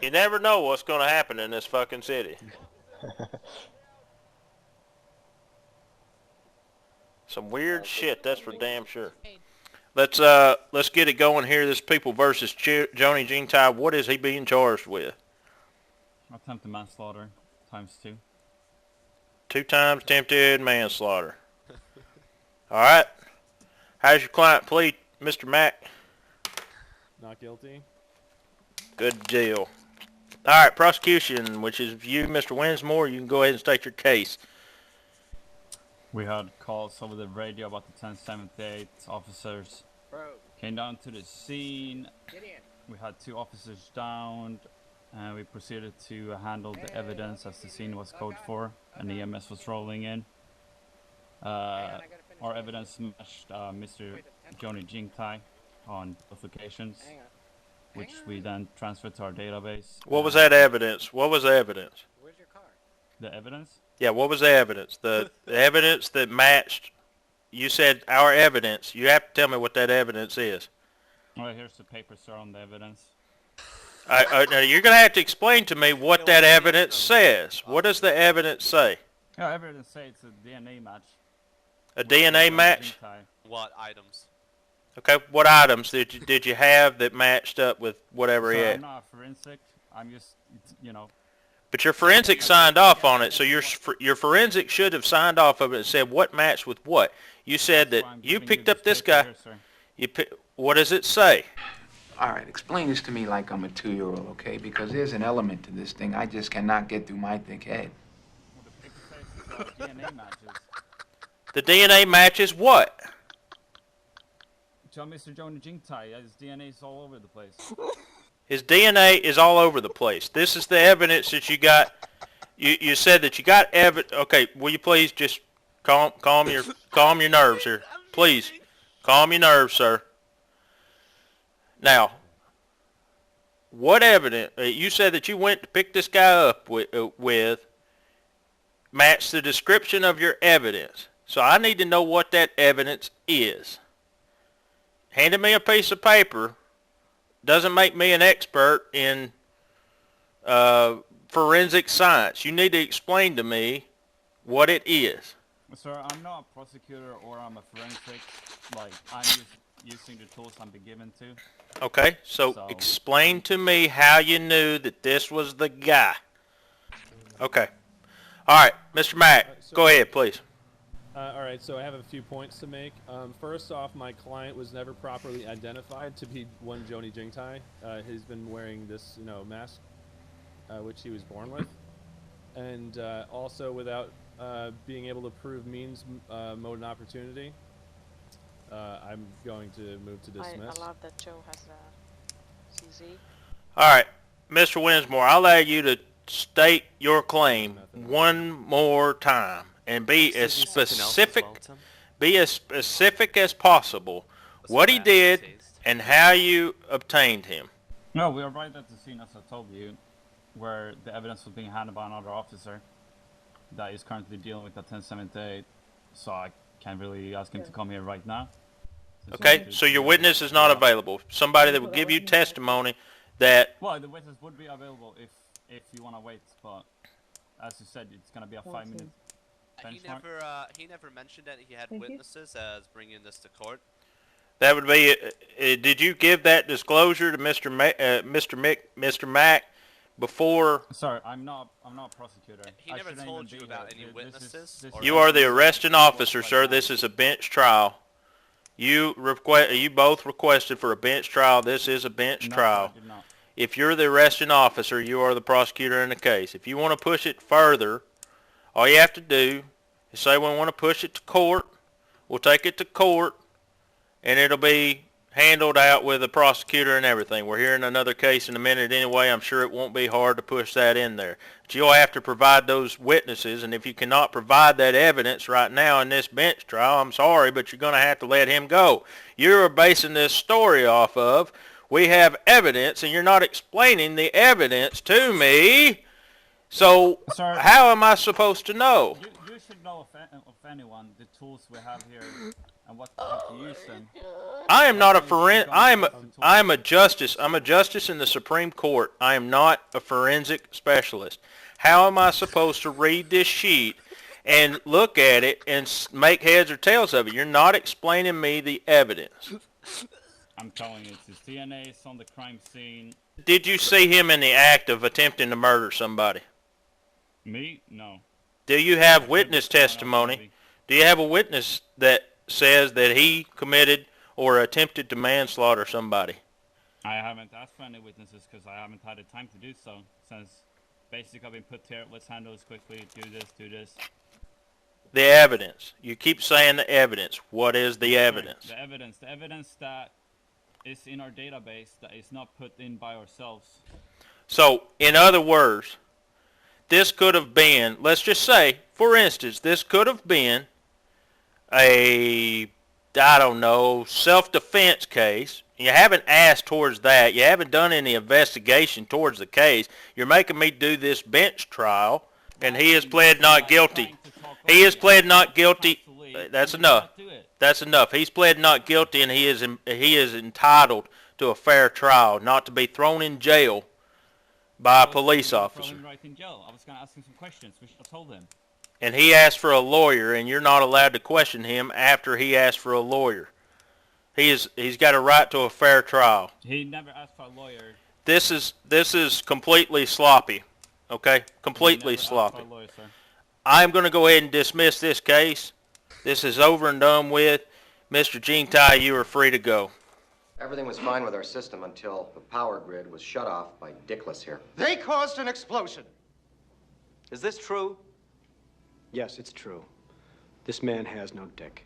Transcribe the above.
You never know what's going to happen in this fucking city. Some weird shit, that's for damn sure. Let's get it going here. This People versus Jounie Jingtai. What is he being charged with? Attempted manslaughter ×2. 2 times attempted manslaughter. All right. How's your client plead, Mr. Mack? Not guilty. Good deal. All right, prosecution, which is you, Mr. Winsmore. You can go ahead and state your case. We had calls over the radio about the 1078 officers. Came down to the scene. We had 2 officers downed, and we proceeded to handle the evidence as the scene was code for, and the EMS was rolling in. Our evidence matched Mr. Jounie Jingtai on both occasions, which we then transferred to our database. What was that evidence? What was the evidence? Where's your car? The evidence? Yeah, what was the evidence? The evidence that matched. You said our evidence. You have to tell me what that evidence is. Alright, here's the paper, sir, on the evidence. Now you're going to have to explain to me what that evidence says. What does the evidence say? Yeah, evidence says it's a DNA match. A DNA match? What items? Okay, what items did you have that matched up with whatever he had? I'm not a forensic. I'm just, you know. But your forensic signed off on it, so your forensic should have signed off of it and said what matched with what. You said that you picked up this guy. What does it say? All right, explain this to me like I'm a 2-year-old, okay? Because there's an element to this thing I just cannot get through my thick head. Well, the paper says DNA matches. The DNA matches what? Tell Mr. Jounie Jingtai, his DNA is all over the place. His DNA is all over the place. This is the evidence that you got. You said that you got evidence. Okay, will you please just calm your nerves here, please. Calm your nerves, sir. Now, what evidence? You said that you went to pick this guy up with match the description of your evidence. So I need to know what that evidence is. Handing me a piece of paper doesn't make me an expert in forensic science. You need to explain to me what it is. Sir, I'm not a prosecutor or I'm a forensic. Like, I'm just using the tools I'm been given to. Okay, so explain to me how you knew that this was the guy. Okay. All right, Mr. Mack, go ahead, please. All right, so I have a few points to make. First off, my client was never properly identified to be one Jounie Jingtai. He's been wearing this, mask, which he was born with, and also without being able to prove means, mode, and opportunity. I'm going to move to dismiss. I love that Joe has a CZ. All right, Mr. Winsmore, I'll allow you to state your claim one more time and be as specific as possible. What he did and how you obtained him. No, we are right at the scene, as I told you, where the evidence was being handled by another officer that is currently dealing with the 1078. So I can't really ask him to come here right now. Okay, so your witness is not available. Somebody that will give you testimony that... Well, the witness would be available if you want to wait, but as you said, it's going to be a 5-minute benchmark. He never mentioned that he had witnesses as bringing this to court. That would be... did you give that disclosure to Mr. Mack before... Sorry, I'm not a prosecutor. He never told you about any witnesses? You are the arresting officer, sir. This is a bench trial. You both requested for a bench trial. This is a bench trial. I did not. If you're the arresting officer, you are the prosecutor in the case. If you want to push it further, all you have to do is say we want to push it to court. We'll take it to court, and it'll be handled out with a prosecutor and everything. We're hearing another case in a minute anyway. I'm sure it won't be hard to push that in there. But you'll have to provide those witnesses, and if you cannot provide that evidence right now in this bench trial, I'm sorry, but you're going to have to let him go. You're basing this story off of, we have evidence, and you're not explaining the evidence to me. So how am I supposed to know? You should know of anyone the tools we have here and what have to use them. I am not a I am a justice. I'm a justice in the Supreme Court. I am not a forensic specialist. How am I supposed to read this sheet and look at it and make heads or tails of it? You're not explaining me the evidence. I'm telling you, it's his DNA. It's on the crime scene. Did you see him in the act of attempting to murder somebody? Me? No. Do you have witness testimony? Do you have a witness that says that he committed or attempted to manslaughter somebody? I haven't asked for any witnesses because I haven't had the time to do so. Since basically I've been put here, let's handle this quickly, do this. The evidence. You keep saying the evidence. What is the evidence? The evidence that is in our database that is not put in by ourselves. So, in other words, this could have been, let's just say, for instance, this could have been a, I don't know, self-defense case. You haven't asked towards that. You haven't done any investigation towards the case. You're making me do this bench trial, and he has pled not guilty. He has pled not guilty. That's enough. That's enough. He's pled not guilty, and he is entitled to a fair trial, not to be thrown in jail by a police officer. Right in jail. I was going to ask him some questions, which I told him. And he asked for a lawyer, and you're not allowed to question him after he asked for a lawyer. He's got a right to a fair trial. He never asked for a lawyer. This is completely sloppy. Okay? Completely sloppy. Lawyer, sir. I'm going to go ahead and dismiss this case. This is over and done with. Mr. Jingtai, you are free to go. Everything was fine with our system until the power grid was shut off by Dickless here. They caused an explosion. Is this true? Yes, it's true. This man has no dick.